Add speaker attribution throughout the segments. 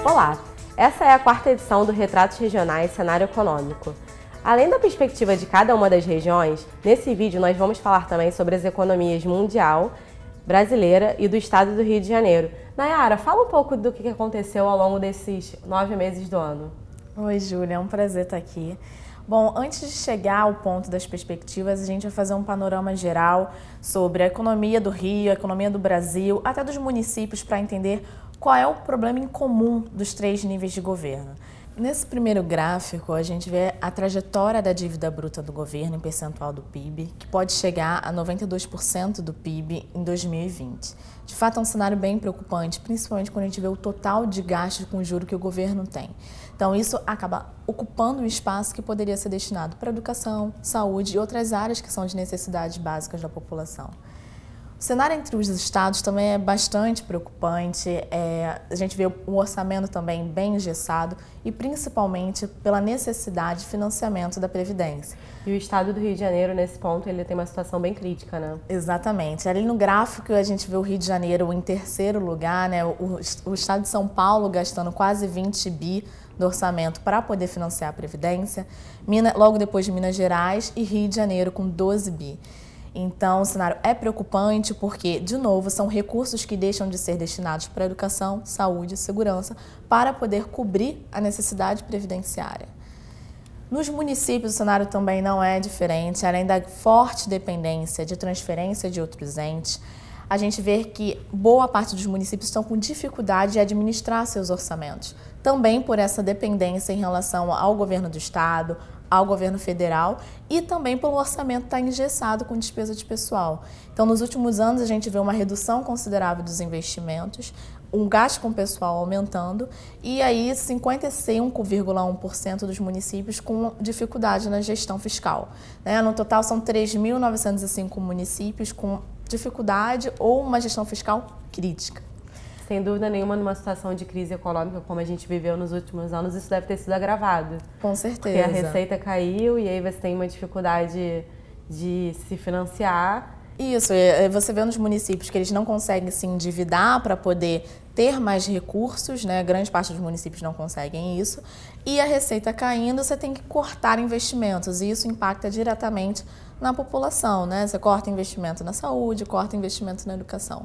Speaker 1: Olá, essa é a quarta edição do Retratos Regionais Cenário Econômico. Além da perspectiva de cada uma das regiões, nesse vídeo nós vamos falar também sobre as economias mundial, brasileira e do estado do Rio de Janeiro. Nayara, fala um pouco do que aconteceu ao longo desses 9 meses do ano.
Speaker 2: Oi, Júlia, é um prazer estar aqui. Bom, antes de chegar ao ponto das perspectivas, a gente vai fazer um panorama geral sobre a economia do Rio, a economia do Brasil, até dos municípios, para entender qual é o problema em comum dos 3 níveis de governo. Nesse primeiro gráfico, a gente vê a trajetória da dívida bruta do governo em percentual do PIB, que pode chegar a 92% do PIB em 2020. De fato, é um cenário bem preocupante, principalmente quando a gente vê o total de gastos com juro que o governo tem. Então, isso acaba ocupando um espaço que poderia ser destinado para educação, saúde e outras áreas que são de necessidades básicas da população. O cenário entre os estados também é bastante preocupante, a gente vê um orçamento também bem engessado e principalmente pela necessidade de financiamento da Previdência.
Speaker 1: E o estado do Rio de Janeiro, nesse ponto, ele tem uma situação bem crítica, né?
Speaker 2: Exatamente. Ali no gráfico a gente vê o Rio de Janeiro em terceiro lugar, né? O estado de São Paulo gastando quase 20 bi do orçamento para poder financiar a Previdência, logo depois de Minas Gerais e Rio de Janeiro com 12 bi. Então, o cenário é preocupante porque, de novo, são recursos que deixam de ser destinados para educação, saúde e segurança para poder cobrir a necessidade previdenciária. Nos municípios, o cenário também não é diferente, além da forte dependência de transferência de outros entes, a gente vê que boa parte dos municípios estão com dificuldade de administrar seus orçamentos, também por essa dependência em relação ao governo do estado, ao governo federal e também pelo orçamento estar engessado com despesa de pessoal. Então, nos últimos anos, a gente vê uma redução considerável dos investimentos, um gasto com pessoal aumentando e aí 51,1% dos municípios com dificuldade na gestão fiscal. No total, são 3.905 municípios com dificuldade ou uma gestão fiscal crítica.
Speaker 1: Sem dúvida nenhuma, numa situação de crise econômica como a gente viveu nos últimos anos, isso deve ter sido agravado.
Speaker 2: Com certeza.
Speaker 1: Porque a receita caiu e aí você tem uma dificuldade de se financiar.
Speaker 2: Isso, você vê nos municípios que eles não conseguem se endividar para poder ter mais recursos, né? Grande parte dos municípios não conseguem isso. E a receita caindo, você tem que cortar investimentos e isso impacta diretamente na população, né? Você corta investimento na saúde, corta investimento na educação.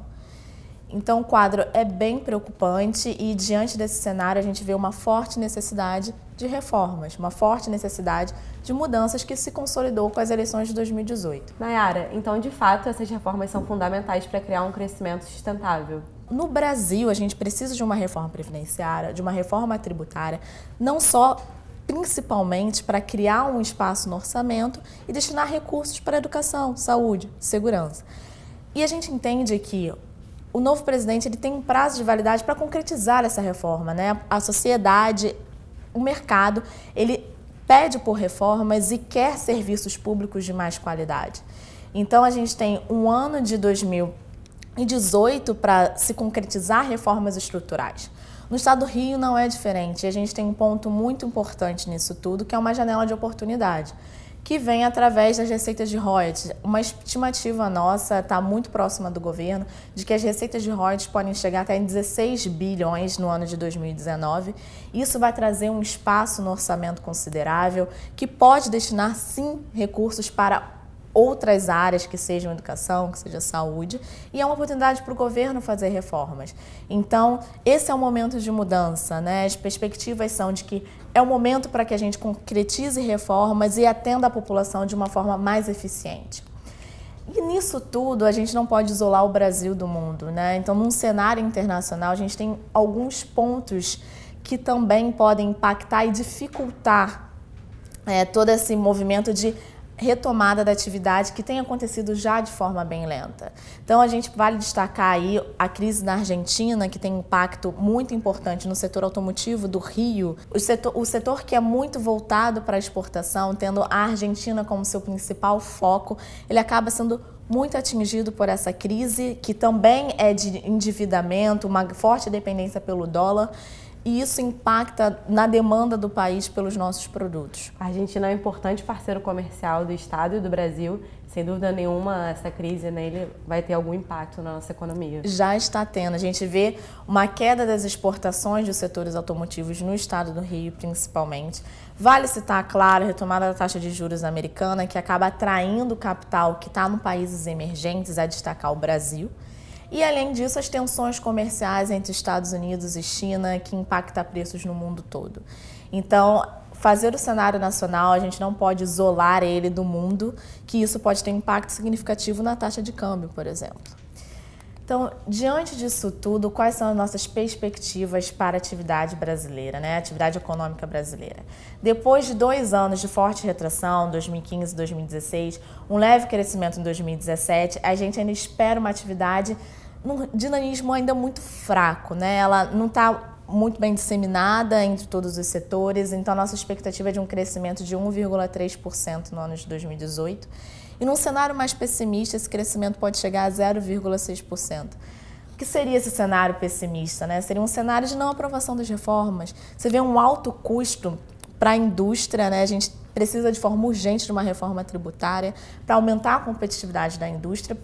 Speaker 2: Então, o quadro é bem preocupante e, diante desse cenário, a gente vê uma forte necessidade de reformas, uma forte necessidade de mudanças que se consolidou com as eleições de 2018.
Speaker 1: Nayara, então, de fato, essas reformas são fundamentais para criar um crescimento sustentável.
Speaker 2: No Brasil, a gente precisa de uma reforma previdenciária, de uma reforma tributária, não só principalmente para criar um espaço no orçamento e destinar recursos para educação, saúde, segurança. E a gente entende que o novo presidente ele tem um prazo de validade para concretizar essa reforma, né? A sociedade, o mercado, ele pede por reformas e quer serviços públicos de mais qualidade. Então, a gente tem um ano de 2018 para se concretizar reformas estruturais. No estado do Rio não é diferente. A gente tem um ponto muito importante nisso tudo, que é uma janela de oportunidade, que vem através das receitas de royalties. Uma estimativa nossa está muito próxima do governo de que as receitas de royalties podem chegar até em 16 bilhões no ano de 2019. Isso vai trazer um espaço no orçamento considerável que pode destinar, sim, recursos para outras áreas, que sejam educação, que seja saúde, e é uma oportunidade para o governo fazer reformas. Então, esse é o momento de mudança, né? As perspectivas são de que é o momento para que a gente concretize reformas e atenda a população de uma forma mais eficiente. E nisso tudo, a gente não pode isolar o Brasil do mundo, né? Então, num cenário internacional, a gente tem alguns pontos que também podem impactar e dificultar todo esse movimento de retomada da atividade que tem acontecido já de forma bem lenta. Então, a gente vale destacar aí a crise na Argentina, que tem um impacto muito importante no setor automotivo do Rio. O setor que é muito voltado para a exportação, tendo a Argentina como seu principal foco, ele acaba sendo muito atingido por essa crise, que também é de endividamento, uma forte dependência pelo dólar. e isso impacta na demanda do país pelos nossos produtos.
Speaker 1: A Argentina é um importante parceiro comercial do Estado e do Brasil. Sem dúvida nenhuma, essa crise nele vai ter algum impacto na nossa economia.
Speaker 2: Já está tendo. A gente vê uma queda das exportações dos setores automotivos no estado do Rio, principalmente. Vale citar, claro, a retomada da taxa de juros americana, que acaba atraindo capital que está em países emergentes, a destacar o Brasil. E, além disso, as tensões comerciais entre Estados Unidos e China, que impacta preços no mundo todo. Então, fazer o cenário nacional, a gente não pode isolar ele do mundo, que isso pode ter impacto significativo na taxa de câmbio, por exemplo. Então, diante disso tudo, quais são as nossas perspectivas para a atividade brasileira, né? A atividade econômica brasileira? Depois de 2 anos de forte retração, 2015 e 2016, um leve crescimento em 2017, a gente ainda espera uma atividade num dinamismo ainda muito fraco, né? Ela não está muito bem disseminada entre todos os setores, então a nossa expectativa é de um crescimento de 1,3% no ano de 2018. E num cenário mais pessimista, esse crescimento pode chegar a 0,6%. O que seria esse cenário pessimista, né? Seria um cenário de não aprovação das reformas. Você vê um alto custo para a indústria, né? A gente precisa de forma urgente de uma reforma tributária para aumentar a competitividade da indústria.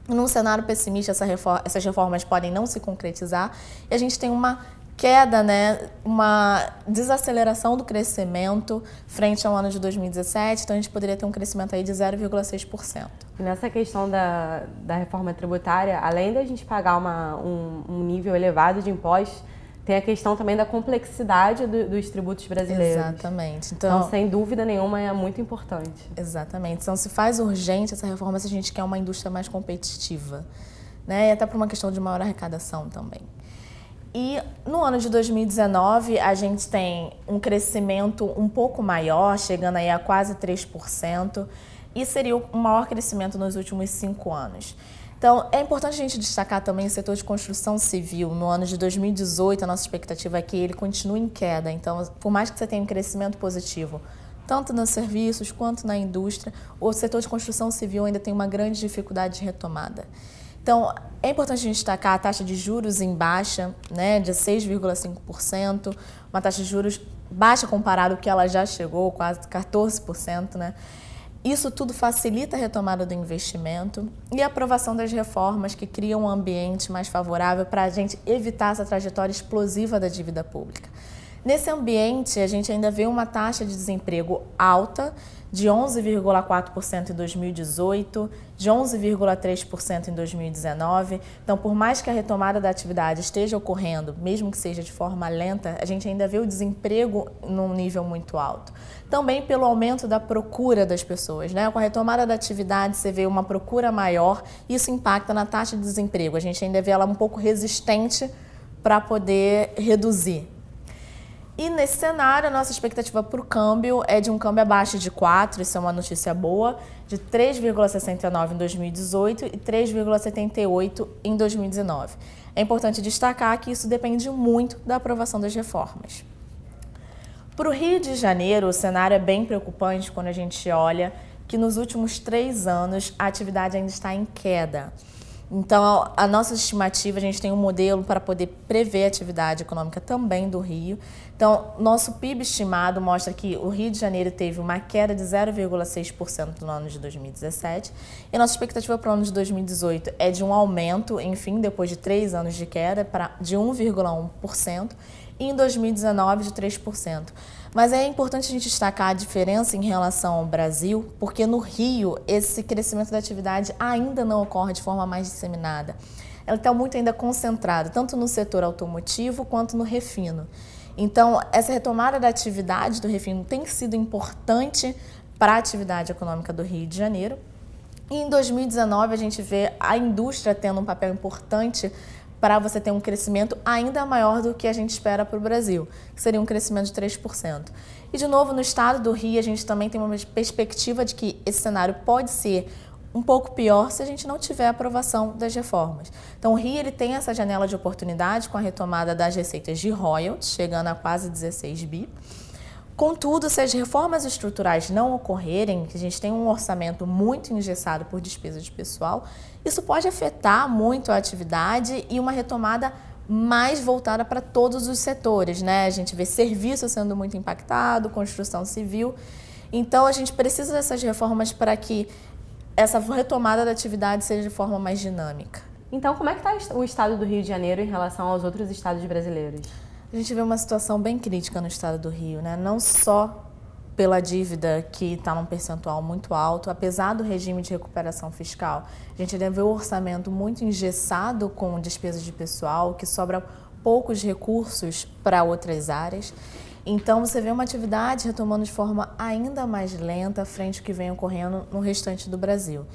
Speaker 2: Num cenário pessimista, essas reformas podem não se concretizar e a gente tem uma queda, né, uma desaceleração do crescimento frente ao ano de 2017, então a gente poderia ter um crescimento aí de 0,6%.
Speaker 1: Nessa questão da reforma tributária, além da gente pagar um nível elevado de impostos, tem a questão também da complexidade dos tributos brasileiros.
Speaker 2: Exatamente.
Speaker 1: Então, sem dúvida nenhuma, é muito importante.
Speaker 2: Exatamente. Então, se faz urgente essa reforma se a gente quer uma indústria mais competitiva, né, e até por uma questão de maior arrecadação também. E no ano de 2019, a gente tem um crescimento um pouco maior, chegando aí a quase 3%, e seria o maior crescimento nos últimos 5 anos. Então, é importante a gente destacar também o setor de construção civil. No ano de 2018, a nossa expectativa é que ele continue em queda. Então, por mais que você tenha um crescimento positivo, tanto nos serviços quanto na indústria, o setor de construção civil ainda tem uma grande dificuldade de retomada. Então, é importante a gente destacar a taxa de juros em baixa, né, de 6,5%, uma taxa de juros baixa comparado ao que ela já chegou, quase 14%, né? Isso tudo facilita a retomada do investimento e a aprovação das reformas que criam um ambiente mais favorável para a gente evitar essa trajetória explosiva da dívida pública. Nesse ambiente, a gente ainda vê uma taxa de desemprego alta, de 11,4% em 2018, de 11,3% em 2019. Então, por mais que a retomada da atividade esteja ocorrendo, mesmo que seja de forma lenta, a gente ainda vê o desemprego num nível muito alto. Também pelo aumento da procura das pessoas, né? Com a retomada da atividade, você vê uma procura maior, isso impacta na taxa de desemprego. A gente ainda vê ela um pouco resistente para poder reduzir. E nesse cenário, a nossa expectativa para o câmbio é de um câmbio abaixo de 4, isso é uma notícia boa, de 3,69 em 2018 e 3,78 em 2019. É importante destacar que isso depende muito da aprovação das reformas. Para o Rio de Janeiro, o cenário é bem preocupante quando a gente olha que nos últimos 3 anos a atividade ainda está em queda. Então, a nossa estimativa, a gente tem um modelo para poder prever a atividade econômica também do Rio. Então, nosso PIB estimado mostra que o Rio de Janeiro teve uma queda de 0,6% no ano de 2017. E a nossa expectativa para o ano de 2018 é de um aumento, enfim, depois de 3 anos de queda, de 1,1%. E em 2019 de 3%. Mas é importante a gente destacar a diferença em relação ao Brasil, porque no Rio esse crescimento da atividade ainda não ocorre de forma mais disseminada. Ela está muito ainda concentrada, tanto no setor automotivo quanto no refino. Então, essa retomada da atividade do refino tem sido importante para a atividade econômica do Rio de Janeiro. E em 2019 a gente vê a indústria tendo um papel importante para você ter um crescimento ainda maior do que a gente espera para o Brasil, que seria um crescimento de 3%. E, de novo, no estado do Rio, a gente também tem uma perspectiva de que esse cenário pode ser um pouco pior se a gente não tiver aprovação das reformas. Então, o Rio ele tem essa janela de oportunidade com a retomada das receitas de royalties, chegando a quase 16 bi. Contudo, se as reformas estruturais não ocorrerem, que a gente tem um orçamento muito engessado por despesa de pessoal, isso pode afetar muito a atividade e uma retomada mais voltada para todos os setores, né? A gente vê serviço sendo muito impactado, construção civil. Então, a gente precisa dessas reformas para que essa retomada da atividade seja de forma mais dinâmica.
Speaker 1: Então, como é que está o estado do Rio de Janeiro em relação aos outros estados brasileiros?
Speaker 2: A gente vê uma situação bem crítica no estado do Rio, né? Não só pela dívida que está num percentual muito alto, apesar do regime de recuperação fiscal. A gente ainda vê o orçamento muito engessado com despesas de pessoal, que sobra poucos recursos para outras áreas. Então, você vê uma atividade retomando de forma ainda mais lenta frente ao que vem ocorrendo no restante do Brasil.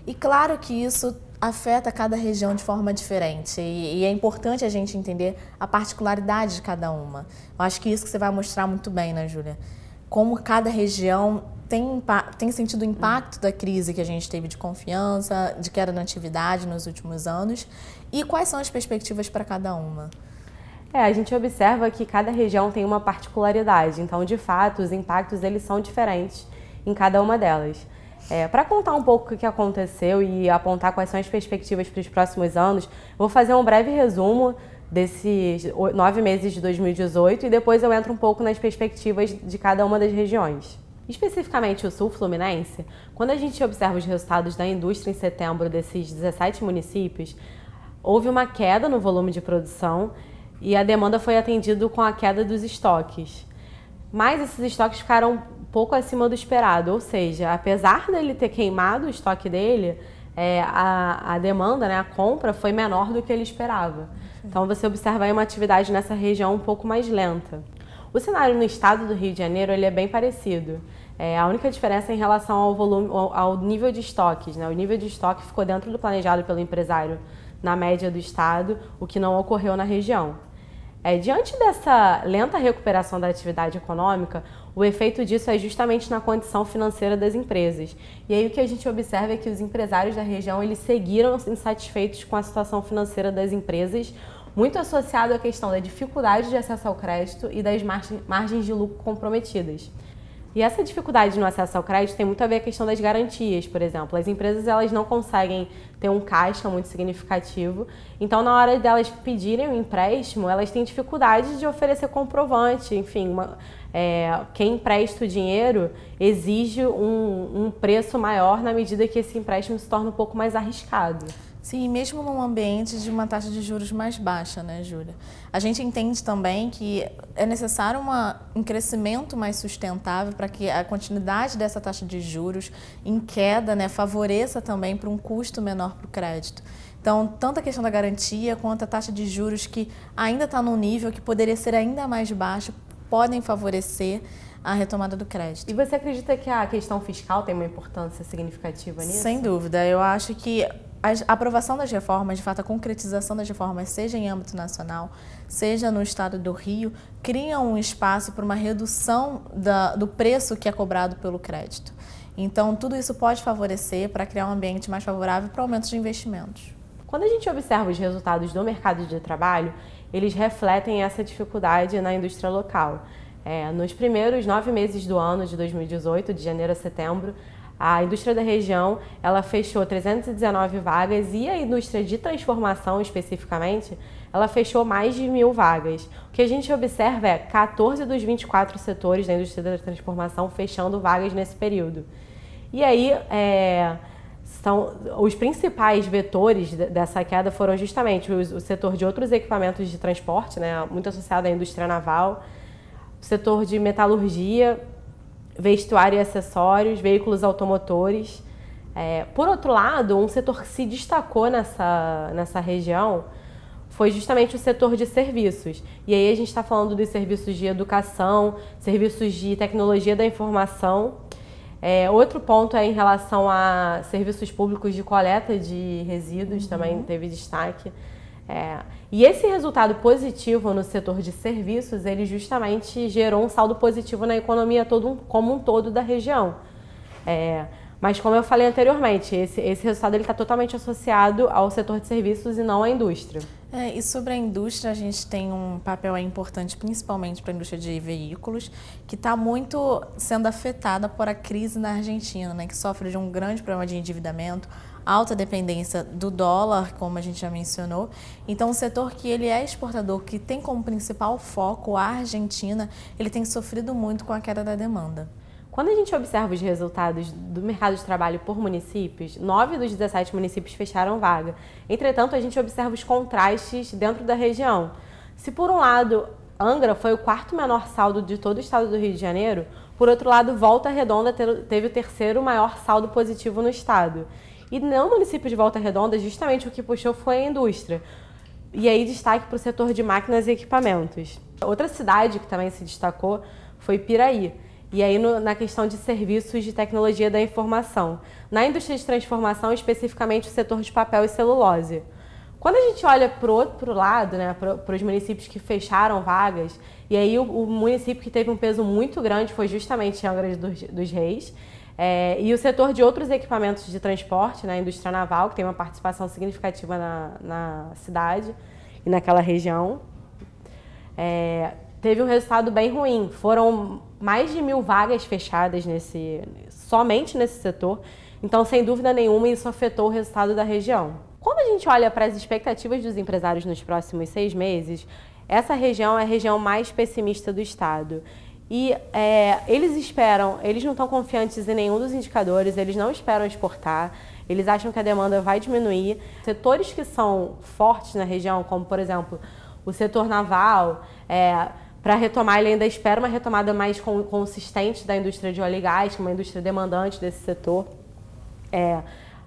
Speaker 2: E claro que isso afeta cada região de forma diferente e é importante a gente entender a particularidade de cada uma. Eu acho que isso que você vai mostrar muito bem, né, Júlia? Como cada região tem sentido o impacto da crise que a gente teve de confiança, de queda na atividade nos últimos anos e quais são as perspectivas para cada uma.
Speaker 1: A gente observa que cada região tem uma particularidade, então, de fato, os impactos eles são diferentes em cada uma delas. Para contar um pouco o que aconteceu e apontar quais são as perspectivas para os próximos anos, vou fazer um breve resumo desses 9 meses de 2018 e depois eu entro um pouco nas perspectivas de cada uma das regiões. Especificamente o Sul Fluminense, quando a gente observa os resultados da indústria em setembro desses 17 municípios, houve uma queda no volume de produção e a demanda foi atendida com a queda dos estoques. Mas esses estoques ficaram um pouco acima do esperado, ou seja, apesar dele ter queimado o estoque dele, a demanda, né, a compra foi menor do que ele esperava. Então você observa aí uma atividade nessa região um pouco mais lenta. O cenário no estado do Rio de Janeiro ele é bem parecido. A única diferença é em relação ao volume, ao nível de estoques, né? O nível de estoque ficou dentro do planejado pelo empresário na média do estado, o que não ocorreu na região. Diante dessa lenta recuperação da atividade econômica, o efeito disso é justamente na condição financeira das empresas. E aí o que a gente observa é que os empresários da região eles seguiram insatisfeitos com a situação financeira das empresas, muito associado à questão da dificuldade de acesso ao crédito e das margens de lucro comprometidas. E essa dificuldade no acesso ao crédito tem muito a ver com a questão das garantias, por exemplo. As empresas elas não conseguem ter um caixa muito significativo, então na hora delas pedirem um empréstimo, elas têm dificuldade de oferecer comprovante, enfim, quem empresta o dinheiro exige um preço maior na medida que esse empréstimo se torna um pouco mais arriscado.
Speaker 2: Sim, mesmo num ambiente de uma taxa de juros mais baixa, né, Júlia? A gente entende também que é necessário um crescimento mais sustentável para que a continuidade dessa taxa de juros em queda, né, favoreça também para um custo menor para o crédito. Então, tanto a questão da garantia quanto a taxa de juros que ainda está num nível que poderia ser ainda mais baixo, podem favorecer a retomada do crédito.
Speaker 1: E você acredita que a questão fiscal tem uma importância significativa nisso?
Speaker 2: Sem dúvida. Eu acho que a aprovação das reformas, de fato, a concretização das reformas, seja em âmbito nacional, seja no estado do Rio, criam um espaço para uma redução do preço que é cobrado pelo crédito. Então, tudo isso pode favorecer para criar um ambiente mais favorável para o aumento de investimentos.
Speaker 1: Quando a gente observa os resultados do mercado de trabalho, eles refletem essa dificuldade na indústria local. Nos primeiros 9 meses do ano de 2018, de janeiro a setembro, a indústria da região ela fechou 319 vagas e a indústria de transformação, especificamente, ela fechou mais de 1.000 vagas. O que a gente observa é 14 dos 24 setores da indústria da transformação fechando vagas nesse período. E aí, são os principais vetores dessa queda foram justamente o setor de outros equipamentos de transporte, né, muito associado à indústria naval, o setor de metalurgia, vestuário e acessórios, veículos automotores. Por outro lado, um setor que se destacou nessa região foi justamente o setor de serviços. E aí a gente está falando dos serviços de educação, serviços de tecnologia da informação. Outro ponto é em relação a serviços públicos de coleta de resíduos, também teve destaque. E esse resultado positivo no setor de serviços, ele justamente gerou um saldo positivo na economia como um todo da região. Mas como eu falei anteriormente, esse resultado está totalmente associado ao setor de serviços e não à indústria.
Speaker 2: E sobre a indústria, a gente tem um papel importante, principalmente para a indústria de veículos, que está muito sendo afetada por a crise na Argentina, né, que sofre de um grande problema de endividamento, alta dependência do dólar, como a gente já mencionou. Então, um setor que ele é exportador, que tem como principal foco a Argentina, ele tem sofrido muito com a queda da demanda.
Speaker 1: Quando a gente observa os resultados do mercado de trabalho por municípios, 9 dos 17 municípios fecharam vaga. Entretanto, a gente observa os contrastes dentro da região. Se por um lado, Angra foi o quarto menor saldo de todo o estado do Rio de Janeiro, por outro lado, Volta Redonda teve o terceiro maior saldo positivo no estado. E no município de Volta Redonda, justamente o que puxou foi a indústria. E aí destaque para o setor de máquinas e equipamentos. Outra cidade que também se destacou foi Piraí. E aí na questão de serviços de tecnologia da informação. Na indústria de transformação, especificamente o setor de papel e celulose. Quando a gente olha para o outro lado, né, para os municípios que fecharam vagas, e aí o município que teve um peso muito grande foi justamente Angra dos Reis, e o setor de outros equipamentos de transporte, né, a indústria naval, que tem uma participação significativa na cidade e naquela região, teve um resultado bem ruim. Foram mais de 1.000 vagas fechadas somente nesse setor, então, sem dúvida nenhuma, isso afetou o resultado da região. Quando a gente olha para as expectativas dos empresários nos próximos 6 meses, essa região é a região mais pessimista do estado. E eles não estão confiantes em nenhum dos indicadores, eles não esperam exportar, eles acham que a demanda vai diminuir. Setores que são fortes na região, como por exemplo o setor naval, para retomar, ele ainda espera uma retomada mais consistente da indústria de óleo e gás, que é uma indústria demandante desse setor.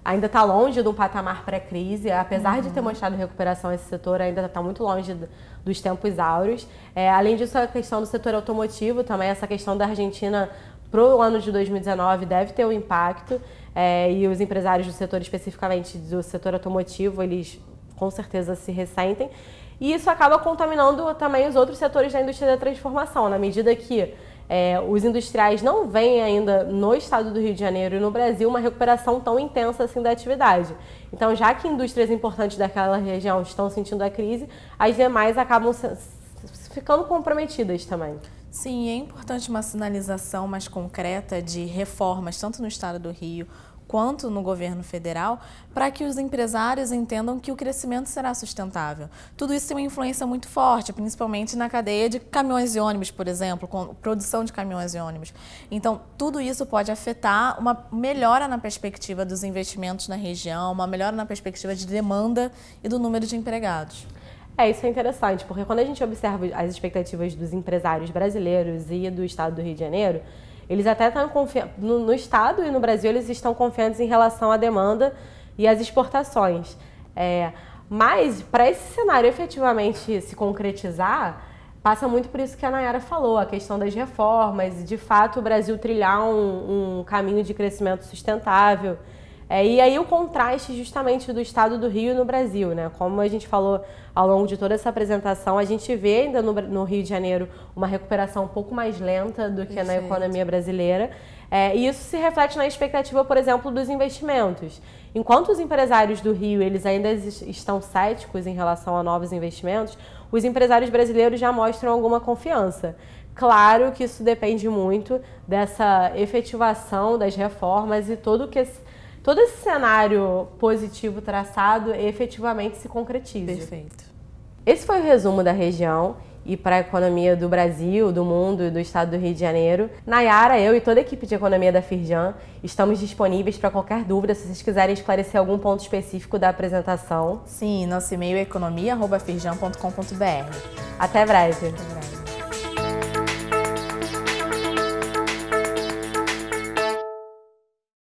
Speaker 1: Ainda está longe de um patamar pré-crise, apesar de ter mostrado recuperação, esse setor ainda está muito longe dos tempos áureos. Além disso, a questão do setor automotivo, também essa questão da Argentina para o ano de 2019 deve ter um impacto, e os empresários do setor, especificamente do setor automotivo, eles com certeza se ressentem. E isso acaba contaminando também os outros setores da indústria da transformação, na medida que os industriais não veem ainda no estado do Rio de Janeiro e no Brasil uma recuperação tão intensa assim da atividade. Então, já que indústrias importantes daquela região estão sentindo a crise, as demais acabam ficando comprometidas também.
Speaker 2: Sim, é importante uma sinalização mais concreta de reformas, tanto no estado do Rio quanto no governo federal, para que os empresários entendam que o crescimento será sustentável. Tudo isso tem uma influência muito forte, principalmente na cadeia de caminhões e ônibus, por exemplo, com produção de caminhões e ônibus. Então, tudo isso pode afetar uma melhora na perspectiva dos investimentos na região, uma melhora na perspectiva de demanda e do número de empregados.
Speaker 1: Isso é interessante, porque quando a gente observa as expectativas dos empresários brasileiros e do estado do Rio de Janeiro, eles até estão confiantes, no estado e no Brasil, eles estão confiantes em relação à demanda e às exportações. Mas, para esse cenário efetivamente se concretizar, passa muito por isso que a Nayara falou, a questão das reformas, e de fato o Brasil trilhar um caminho de crescimento sustentável. E aí o contraste justamente do estado do Rio no Brasil, né? Como a gente falou ao longo de toda essa apresentação, a gente vê ainda no Rio de Janeiro uma recuperação um pouco mais lenta do que na economia brasileira. E isso se reflete na expectativa, por exemplo, dos investimentos. Enquanto os empresários do Rio eles ainda estão céticos em relação a novos investimentos, os empresários brasileiros já mostram alguma confiança. Claro que isso depende muito dessa efetivação das reformas e todo esse cenário positivo traçado efetivamente se concretize.
Speaker 2: Perfeito.
Speaker 1: Esse foi o resumo da região e para a economia do Brasil, do mundo e do estado do Rio de Janeiro. Nayara, eu e toda a equipe de economia da Firjan estamos disponíveis para qualquer dúvida, se vocês quiserem esclarecer algum ponto específico da apresentação.
Speaker 2: Sim, nosso e-mail é economia@firjan.com.br.
Speaker 1: Até breve.
Speaker 2: Até breve.